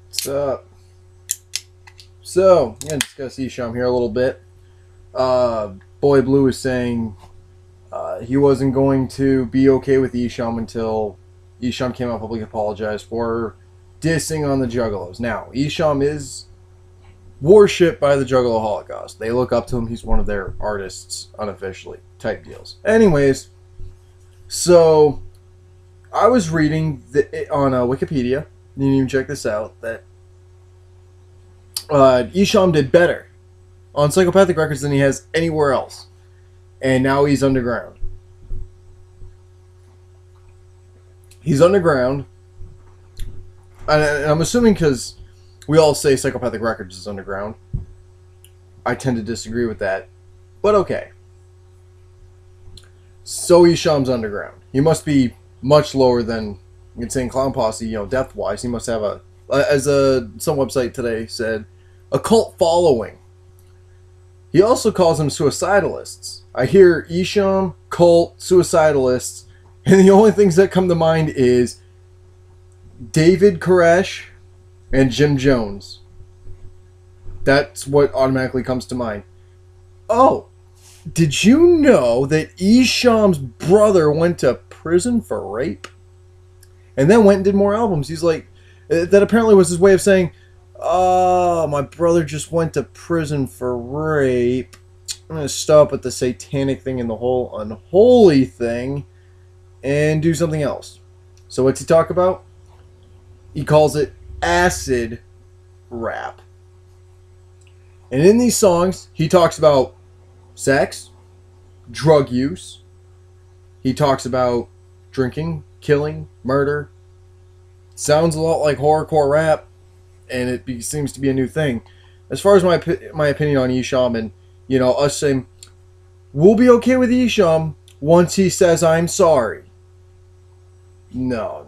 What's up? So, I'm going to discuss Esham here a little bit. Boy Blue is saying he wasn't going to be okay with Esham until Esham came out publicly apologized for dissing on the Juggalos. Now, Esham is worshipped by the Juggalo Holocaust. They look up to him. He's one of their artists, unofficially, type deals. Anyways, so I was reading on Wikipedia, you can even check this out, that Esham did better on Psychopathic Records than he has anywhere else. And now he's underground. He's underground. And I'm assuming because we all say Psychopathic Records is underground. I tend to disagree with that. But okay. So Esham's underground. He must be much lower than Insane Clown Posse, depth-wise. He must have some website today said, a cult following. He also calls them suicidalists. I hear Esham, cult, suicidalists, and the only things that come to mind is David Koresh and Jim Jones. That's what automatically comes to mind. Oh, did you know that Esham's brother went to prison for rape? And then went and did more albums. He's like, that apparently was his way of saying, oh, my brother just went to prison for rape. I'm going to stop with the satanic thing and the whole unholy thing and do something else. So what's he talk about? He calls it acid rap. And in these songs, he talks about sex, drug use. He talks about drinking, killing, murder. Sounds a lot like horrorcore rap. And it seems to be a new thing. As far as my opinion on Esham and, us saying, we'll be okay with Esham once he says, I'm sorry. No.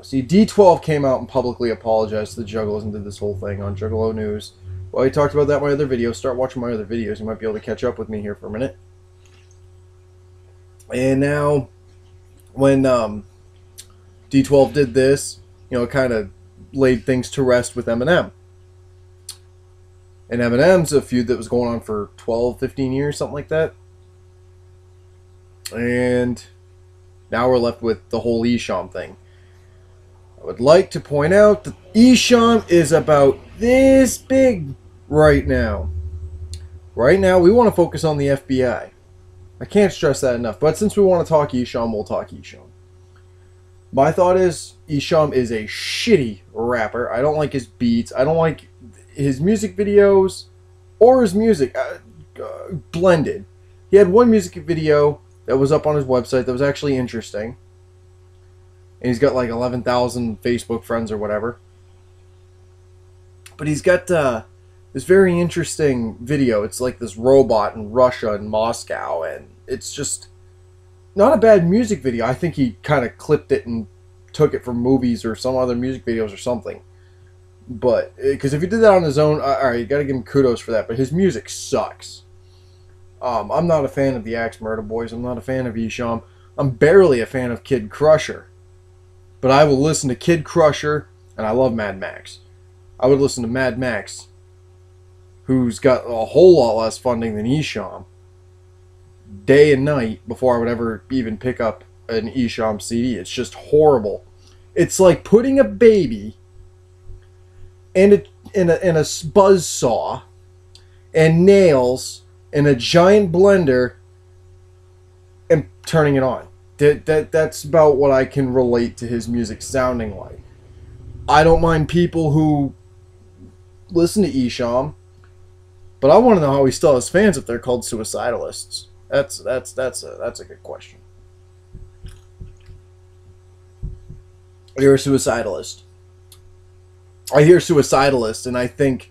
See, D12 came out and publicly apologized to the Juggalos and did this whole thing on Juggalo News. Well, I talked about that in my other videos. Start watching my other videos. You might be able to catch up with me here for a minute. And now, when D12 did this, it kind of laid things to rest with Eminem. And Eminem's a feud that was going on for 12, 15 years, something like that. And now we're left with the whole Esham thing. I would like to point out that Esham is about this big right now. Right now, we want to focus on the FBI. I can't stress that enough. But since we want to talk Esham, we'll talk Esham. My thought is, Esham is a shitty rapper. I don't like his beats. I don't like his music videos or his music blended. He had one music video that was up on his website that was actually interesting. And he's got like 11,000 Facebook friends or whatever. But he's got this very interesting video. It's like this robot in Russia and Moscow. And it's just not a bad music video. I think he kind of clipped it and took it from movies or some other music videos or something. But, because if he did that on his own, alright, you gotta give him kudos for that. But his music sucks. I'm not a fan of the Axe Murder Boys. I'm not a fan of Esham. I'm barely a fan of Kid Crusher. But I will listen to Kid Crusher, and I love Mad Max. I would listen to Mad Max, who's got a whole lot less funding than Esham, day and night before I would ever even pick up an Esham CD. It's just horrible. It's like putting a baby in a buzz saw and nails in a giant blender and turning it on. That's about what I can relate to his music sounding like. I don't mind people who listen to Esham, but I want to know how he still has fans if they're called suicidalists. That's a good question. You're a suicidalist. I hear suicidalist and I think,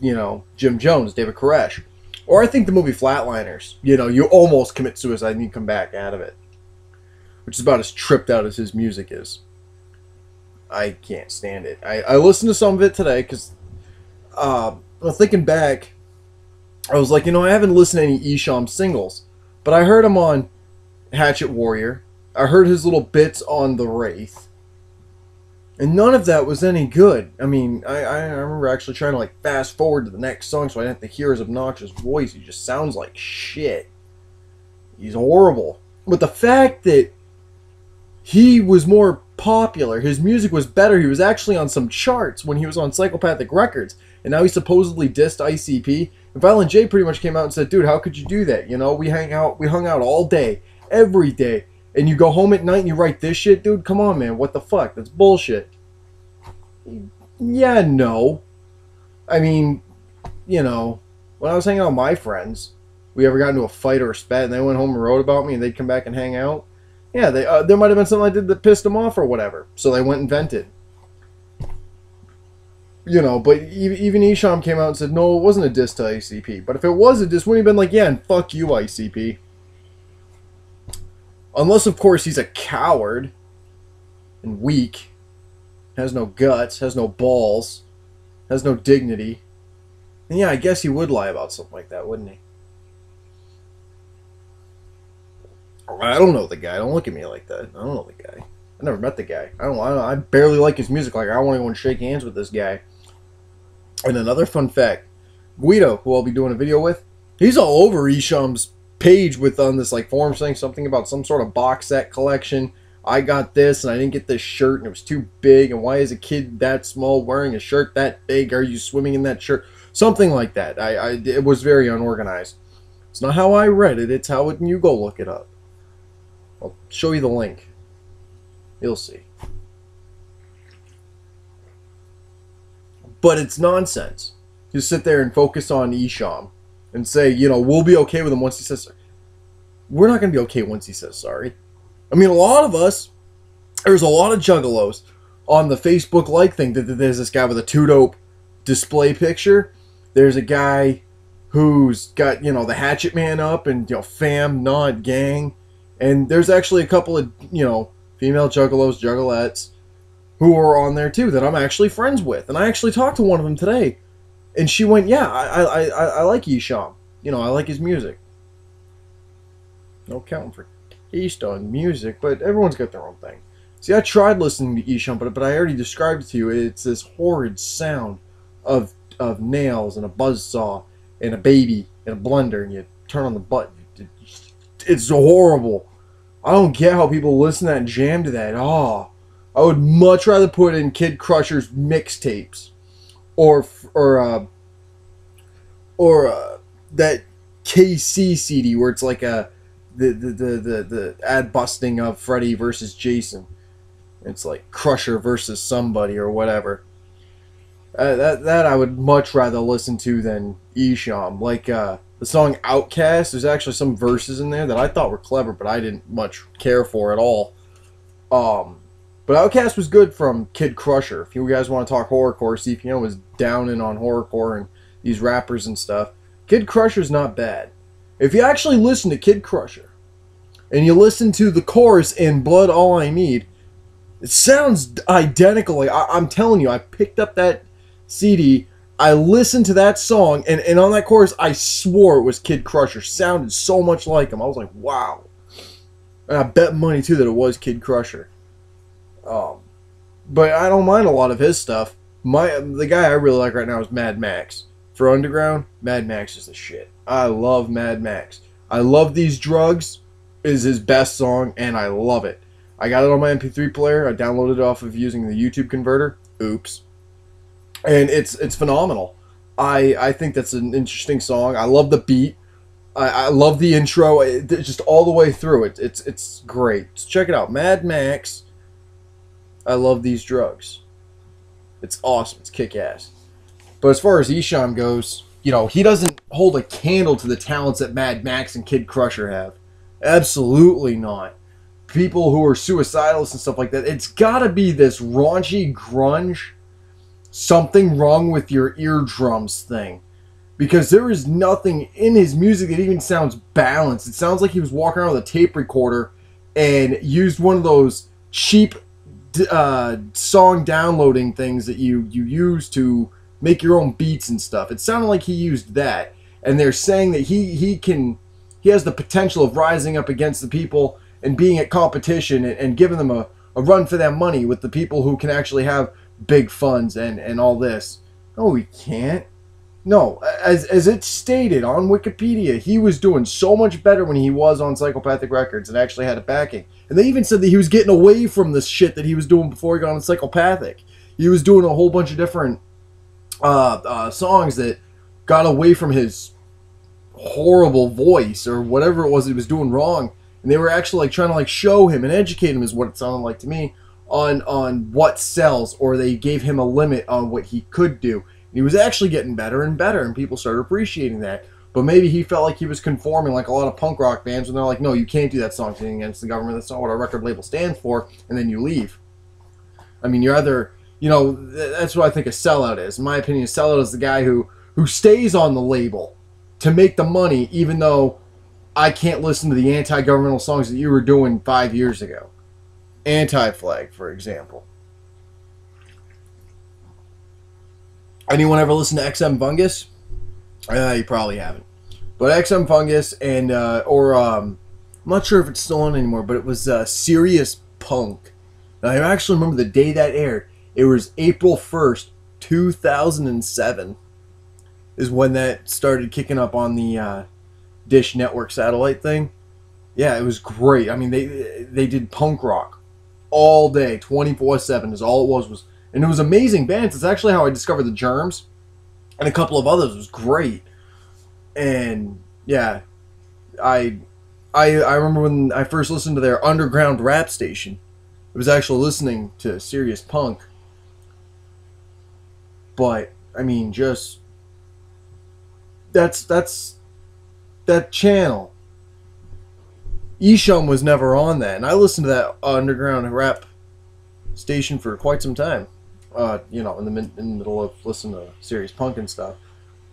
Jim Jones, David Koresh. Or I think the movie Flatliners. You almost commit suicide and you come back out of it. Which is about as tripped out as his music is. I can't stand it. I listened to some of it today because thinking back, I was like, I haven't listened to any Esham singles. But I heard him on Hatchet Warrior. I heard his little bits on The Wraith. And none of that was any good. I mean, I remember actually trying to like fast forward to the next song so I didn't have to hear his obnoxious voice. He just sounds like shit. He's horrible. But the fact that he was more popular, his music was better, he was actually on some charts when he was on Psychopathic Records, and now he supposedly dissed ICP. And Violent J pretty much came out and said, dude, how could you do that? You know, we hung out all day, every day. And you go home at night and you write this shit, dude? Come on, man. What the fuck? That's bullshit. Yeah, no. I mean, you know, when I was hanging out with my friends, we ever got into a fight or a spat and they went home and wrote about me and they'd come back and hang out. Yeah, there might have been something I did that pissed them off or whatever. So they went and vented. You know, but even Esham came out and said, no, it wasn't a diss to ICP. But if it was a diss, wouldn't he have been like, yeah, and fuck you, ICP. Unless, of course, he's a coward and weak, has no guts, has no balls, has no dignity. And yeah, I guess he would lie about something like that, wouldn't he? I don't know the guy. Don't look at me like that. I don't know the guy. I never met the guy. I barely like his music. Like, I don't want to go and shake hands with this guy. And another fun fact, Guido, who I'll be doing a video with, he's all over Esham's page with on this like forum saying something about some sort of box set collection. I got this and I didn't get this shirt and it was too big, and why is a kid that small wearing a shirt that big? Are you swimming in that shirt? Something like that. It was very unorganized. It's not how I read it, it's how you go look it up. I'll show you the link. You'll see. But it's nonsense. Just sit there and focus on Esham and say, you know, we'll be okay with him once he says sorry. We're not going to be okay once he says sorry. I mean, a lot of us, there's a lot of juggalos on the Facebook like thing. There's this guy with a two-dope display picture. There's a guy who's got, you know, the Hatchet Man up and, you know, fam, not gang. And there's actually a couple of, you know, female juggalos, juggalettes, who are on there too that I'm actually friends with. And I actually talked to one of them today. And she went, yeah, I like Esham. You know, I like his music. No counting for taste on music, but everyone's got their own thing. See, I tried listening to Esham, but I already described it to you. It's this horrid sound of nails and a buzzsaw and a baby and a blender, and you turn on the button. It's horrible. I don't get how people listen to that and jam to that. Oh, I would much rather put in Kid Crusher's mixtapes, or that KC CD where it's like the ad busting of Freddy versus Jason. It's like Crusher versus somebody or whatever. That I would much rather listen to than Esham. Like the song Outcast, there's actually some verses in there that I thought were clever, but I didn't much care for at all. But Outcast was good from Kid Crusher. If you guys want to talk horrorcore, CPM was down in on horrorcore and these rappers and stuff. Kid Crusher's not bad. If you actually listen to Kid Crusher and you listen to the chorus in Blood All I Need, it sounds identical. Like, I'm telling you, I picked up that CD, I listened to that song, and on that chorus, I swore it was Kid Crusher. Sounded so much like him. I was like, wow. And I bet money, too, that it was Kid Crusher. But I don't mind a lot of his stuff. The guy I really like right now is Mad Max. For Underground, Mad Max is the shit. I love Mad Max. I Love These Drugs is his best song, and I love it. I got it on my MP3 player. I downloaded it off of using the YouTube converter. Oops. And it's phenomenal. I think that's an interesting song. I love the beat. I love the intro. Just all the way through it. It's great. So check it out. Mad Max. I Love These Drugs. It's awesome. It's kick-ass. But as far as Esham goes, you know, he doesn't hold a candle to the talents that Mad Max and Kid Crusher have. Absolutely not. People who are suicidalists and stuff like that, it's got to be this raunchy grunge, something wrong with your eardrums thing. Because there is nothing in his music that even sounds balanced. It sounds like he was walking around with a tape recorder and used one of those cheap song downloading things that you use to make your own beats and stuff. It sounded like he used that. And they're saying that he has the potential of rising up against the people and being at competition and giving them a a run for that money with the people who can actually have big funds and all this. No, we can't. No, as it's stated on Wikipedia, he was doing so much better when he was on Psychopathic Records and actually had a backing. And they even said that he was getting away from the shit that he was doing before he got on Psychopathic. He was doing a whole bunch of different songs that got away from his horrible voice or whatever it was he was doing wrong. And they were actually like trying to like show him and educate him, is what it sounded like to me, on what sells, or they gave him a limit on what he could do. He was actually getting better and better, and people started appreciating that. But maybe he felt like he was conforming like a lot of punk rock bands when they're like, no, you can't do that song thing against the government. That's not what our record label stands for. And then you leave. I mean, you're either, you know, that's what I think a sellout is. In my opinion, a sellout is the guy who stays on the label to make the money, even though I can't listen to the anti-governmental songs that you were doing 5 years ago. Anti-Flag, for example. Anyone ever listen to XM Fungus? You probably haven't. But XM Fungus and, I'm not sure if it's still on anymore, but it was Serious Punk. Now, I actually remember the day that aired. It was April 1st, 2007 is when that started kicking up on the Dish Network satellite thing. Yeah, it was great. I mean, they did punk rock all day, 24/7 is all it was. And it was amazing bands. It's actually how I discovered the Germs and a couple of others. It was great. And yeah, I remember when I first listened to their underground rap station. It was actually listening to Serious Punk. But I mean, just that's that channel. Esham was never on that, and I listened to that underground rap station for quite some time. You know, in the middle of listening to Serious Punk and stuff.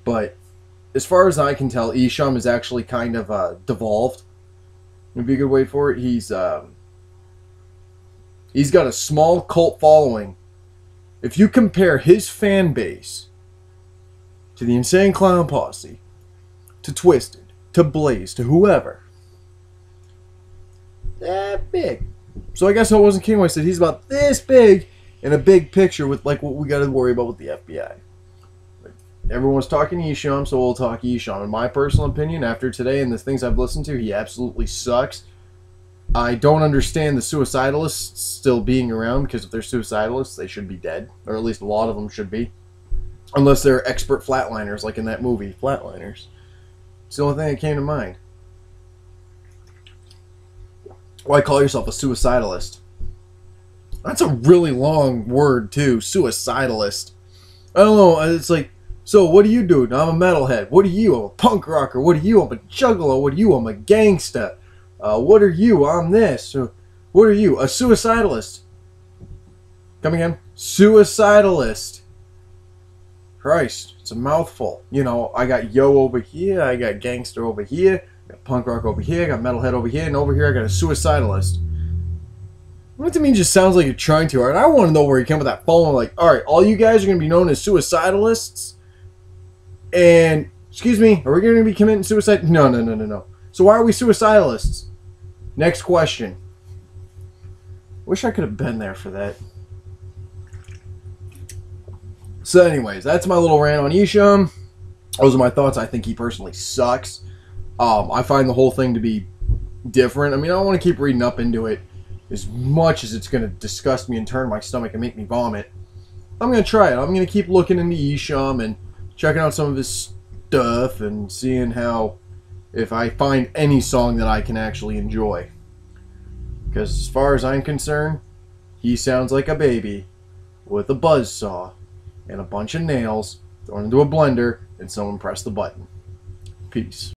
But as far as I can tell, Esham is actually kind of devolved. Would be a good way for it. He's got a small cult following. If you compare his fan base to the Insane Clown Posse, to Twisted, to Blaze, to whoever, that big. So I guess I wasn't kidding when I said he's about this big in a big picture with like what we got to worry about with the FBI. Everyone's talking Esham, so we'll talk Esham. In my personal opinion, after today and the things I've listened to, he absolutely sucks. I don't understand the suicidalists still being around, because if they're suicidalists, they should be dead. Or at least a lot of them should be. Unless they're expert flatliners, like in that movie, Flatliners. It's the only thing that came to mind. Why call yourself a suicidalist? That's a really long word, too. Suicidalist. I don't know. It's like, so what do you do? I'm a metalhead. What are you? I'm a punk rocker. What are you? I'm a juggalo. What are you? I'm a gangsta. What are you? I'm this. What are you? A suicidalist. Come again? Suicidalist. Christ, it's a mouthful. You know, I got yo over here. I got gangster over here. I got punk rock over here. I got metalhead over here. And over here I got a suicidalist. What to me just sounds like you're trying too hard. I want to know where you came with that phone. Like, alright, all you guys are going to be known as suicidalists. And, excuse me, are we going to be committing suicide? No. So why are we suicidalists? Next question. Wish I could have been there for that. So anyways, that's my little rant on Esham. Those are my thoughts. I think he personally sucks. I find the whole thing to be different. I mean, I don't want to keep reading up into it as much as it's going to disgust me and turn my stomach and make me vomit. I'm going to try it. I'm going to keep looking into Esham and checking out some of his stuff and seeing how, if I find any song that I can actually enjoy. Because as far as I'm concerned, he sounds like a baby with a buzzsaw and a bunch of nails thrown into a blender and someone pressed the button. Peace.